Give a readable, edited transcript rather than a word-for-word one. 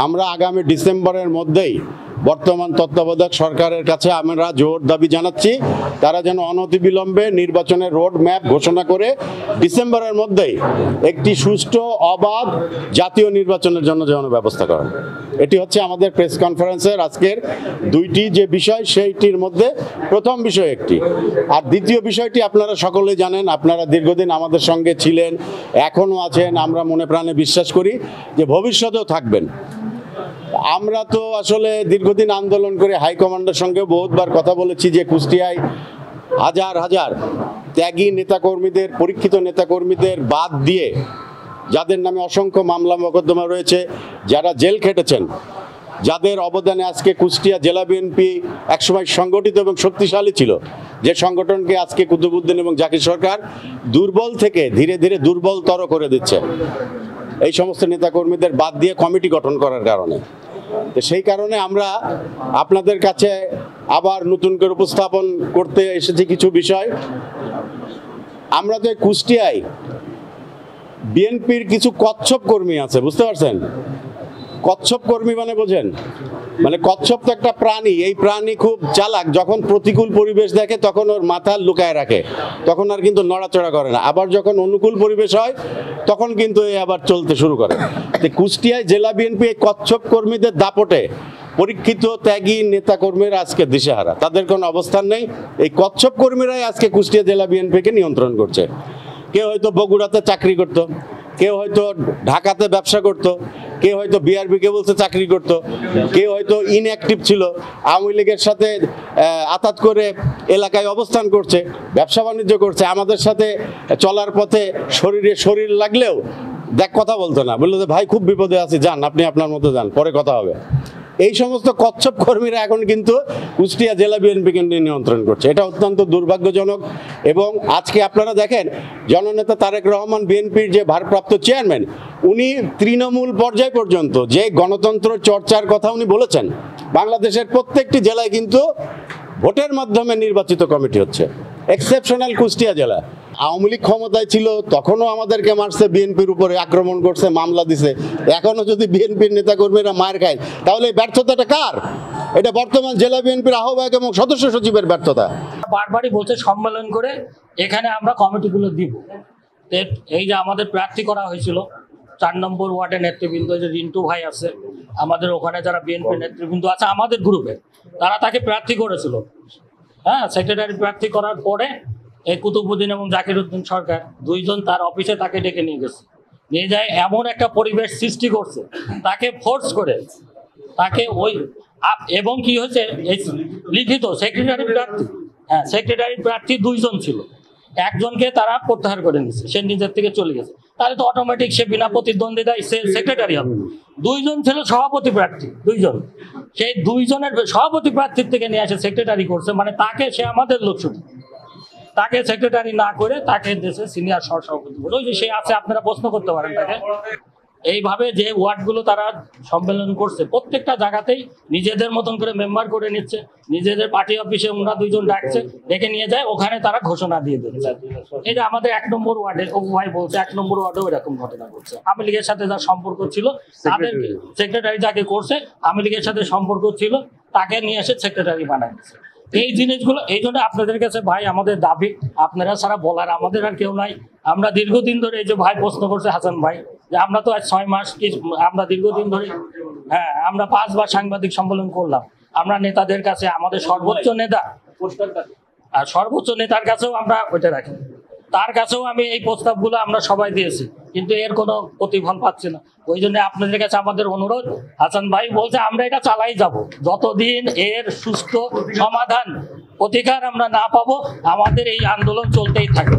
আমরা আগামী ডিসেম্বরের মধ্যেই বর্তমান তত্ত্বাবধায়ক সরকারের কাছে আমরা জোর দাবি জানাচ্ছি তারা যেন অনতিবিলম্বে নির্বাচনের রোড ম্যাপ ঘোষণা করে ডিসেম্বরের মধ্যেই একটি সুষ্ঠু অবাধ জাতীয় নির্বাচনের জন্য যেন ব্যবস্থা করেন। এটি হচ্ছে আমাদের প্রেস কনফারেন্সের আজকের দুইটি যে বিষয়, সেইটির মধ্যে প্রথম বিষয় একটি। আর দ্বিতীয় বিষয়টি আপনারা সকলেই জানেন, আপনারা দীর্ঘদিন আমাদের সঙ্গে ছিলেন, এখনও আছেন, আমরা মনে প্রাণে বিশ্বাস করি যে ভবিষ্যতেও থাকবেন। আমরা তো আসলে দীর্ঘদিন আন্দোলন করে হাইকমান্ডের সঙ্গে বহুতবার কথা বলেছি যে কুষ্টিয়ায় হাজার হাজার ত্যাগী নেতাকর্মীদের, পরীক্ষিত নেতাকর্মীদের বাদ দিয়ে, যাদের নামে অসংখ্য মামলা মোকদ্দমা রয়েছে, যারা জেল খেটেছেন, যাদের অবদানে আজকে কুষ্টিয়া জেলা বিএনপি একসময় সংগঠিত এবং শক্তিশালী ছিল, যে সংগঠনকে আজকে কুতুবউদ্দিন এবং জাকির সরকার দুর্বল থেকে ধীরে ধীরে দুর্বলতর করে দিচ্ছে এই সমস্ত নেতাকর্মীদের বাদ দিয়ে কমিটি গঠন করার কারণে। তো সেই কারণে আমরা আপনাদের কাছে আবার নতুন করে উপস্থাপন করতে এসেছি কিছু বিষয়। আমরা তো কুষ্টিয়ায় বিএনপির কিছু কচ্ছপ কর্মী আছে, বুঝতে পারছেন? কচ্ছপ কর্মী মানে বোঝেন? মানে কচ্ছপ তো একটা প্রাণী, এই প্রাণী খুব চালাক। যখন প্রতিকূল পরিবেশ দেখে তখন ওর মাথা লুকায় রাখে, তখন আর কিন্তু নড়াচড়া করে না। আবার যখন অনুকূল পরিবেশ হয় তখন কিন্তু এ আবার চলতে শুরু করে। তো কুষ্টিয়ায় জেলা বিএনপি এই কচ্ছপ কর্মীদের দাপটে পরীক্ষিত ত্যাগী নেতা কর্মীরা আজকে দিশেহারা, তাদের কোনো অবস্থান নেই। এই কচ্ছপ কর্মীরাই আজকে কুষ্টিয়া জেলা বিএনপিকে নিয়ন্ত্রণ করছে। কেউ হয়তো বগুড়াতে চাকরি করত, কেউ হয়তো ঢাকাতে ব্যবসা করত, কেউ হয়তো বিআরবি কেবলসে চাকরি করত, কেউ হয়তো ইনঅ্যাক্টিভ ছিল, আওয়ামী লীগের সাথে আতাত করে এলাকায় অবস্থান করছে, ব্যবসা বাণিজ্য করছে, আমাদের সাথে চলার পথে শরীরে শরীর লাগলেও দেখ কথা বলতো না, বললো যে ভাই খুব বিপদে আছি, যান আপনি আপনার মতো যান, পরে কথা হবে। এই সমস্ত কচ্ছপ কর্মীরা এখন কিন্তু কুষ্টিয়া জেলা বিএনপিকে নিয়ন্ত্রণ করছে। এটা অত্যন্ত দুর্ভাগ্যজনক। এবং আজকে আপনারা দেখেন, জননেতা তারেক রহমান বিএনপির যে ভারপ্রাপ্ত চেয়ারম্যান, উনি তৃণমূল পর্যায় পর্যন্ত যে গণতন্ত্র চর্চার কথা উনি বলেছেন, বাংলাদেশের প্রত্যেকটি জেলায় কিন্তু ভোটের মাধ্যমে নির্বাচিত কমিটি হচ্ছে। এক্সেপশনাল কুষ্টিয়া জেলা। আওয়ামী লীগ ক্ষমতায় ছিল তখনও আমাদেরকে মারছে, বিএনপির উপরে আক্রমণ করছে, মামলা দিছে। এখনো যদি বিএনপির নেতাকর্মীরা মার খায় তাহলে এই ব্যর্থতাটা কার? এটা বর্তমান জেলা বিএনপির আহ্বায়ক এবং সদস্য সচিবের ব্যর্থতা। বারবারই বলছে সম্মেলন করে এখানে আমরা কমিটিগুলো দিব। এই যে আমাদের প্রার্থী করা হয়েছিল 4 নম্বর ওয়ার্ডের নেতৃবৃন্দ, যে রিন্টু ভাই আছে, আমাদের ওখানে যারা বিএনপি নেতৃবৃন্দ আছে আমাদের গ্রুপে, তারা তাকে প্রার্থী করেছিল। হ্যাঁ, সেক্রেটারি প্রার্থী করার পরে এই কুতুবউদ্দিন এবং জাকির উদ্দিন সরকার দুইজন তার অফিসে তাকে ডেকে নিয়ে গেছে, নিয়ে যায় এমন একটা পরিবেশ সৃষ্টি করছে, তাকে ফোর্স করে তাকে ওই এবং কি হয়েছে, এই লিখিত সেক্রেটারি প্রার্থী, হ্যাঁ সেক্রেটারি প্রার্থী 2 জন ছিল, একজনকে তারা প্রত্যাহার করে নিচ্ছে, সে নিজের থেকে চলে গেছে। তাহলে তো অটোমেটিক সে বিনা প্রতিদ্বন্দ্বিতায় সে সেক্রেটারি হবে। 2 জন ছিল সভাপতি প্রার্থী, 2 জন, সেই 2 জনের সভাপতি প্রার্থীর থেকে নিয়ে আসে সেক্রেটারি করছে। মানে তাকে, সে আমাদের লোকসভা, তাকে সেক্রেটারি না করে তাকে দেশে সিনিয়র সহসভাপতি বলে, ওই যে সে আছে, আপনারা প্রশ্ন করতে পারেন তাকে। এইভাবে যে ওয়ার্ডগুলো তারা সম্মেলন করছে, প্রত্যেকটা জায়গাতেই নিজেদের মতন করে মেম্বার করে নিচ্ছে, নিজেদের পার্টি অফিসে ওরা 2 জন ডাকছে, ডেকে নিয়ে যায়, ওখানে তারা ঘোষণা দিয়ে দিচ্ছে। এই যে আমাদের 1 নম্বর ওয়ার্ডে, ও ভাই বলছে 1 নম্বর ওয়ার্ডেও এরকম ঘটনা ঘটছে। আওয়ামী লীগের সাথে যার সম্পর্ক ছিল তাদের সেক্রেটারি যাকে করছে, আওয়ামী লীগের সাথে সম্পর্ক ছিল, তাকে নিয়ে এসে সেক্রেটারি বানায় দিচ্ছে। এই জিনিসগুলো, এই জন্য আপনাদের কাছে ভাই আমাদের দাবি, আপনারা ছাড়া বলার আমাদের আর কেউ নাই। আমরা দীর্ঘদিন ধরে, এই যে ভাই প্রশ্ন করছে হাসান ভাই, যে আমরা তো আজ 6 মাস, আমরা দীর্ঘদিন ধরে, হ্যাঁ আমরা 5 বার সাংবাদিক সম্মেলন করলাম। আমরা নেতাদের কাছে, আমাদের সর্বোচ্চ নেতা আর সর্বোচ্চ নেতার কাছেও আমরা ওইটা রাখি, তার কাছেও আমি এই প্রস্তাবগুলো আমরা সবাই দিয়েছি, কিন্তু এর কোনো প্রতিফল পাচ্ছি না। ওই জন্য আপনাদের কাছে আমাদের অনুরোধ, হাসান ভাই বলছে আমরা এটা চালাই যাব, যতদিন এর সুস্থ সমাধান প্রতিকার আমরা না পাবো আমাদের এই আন্দোলন চলতেই থাকবে।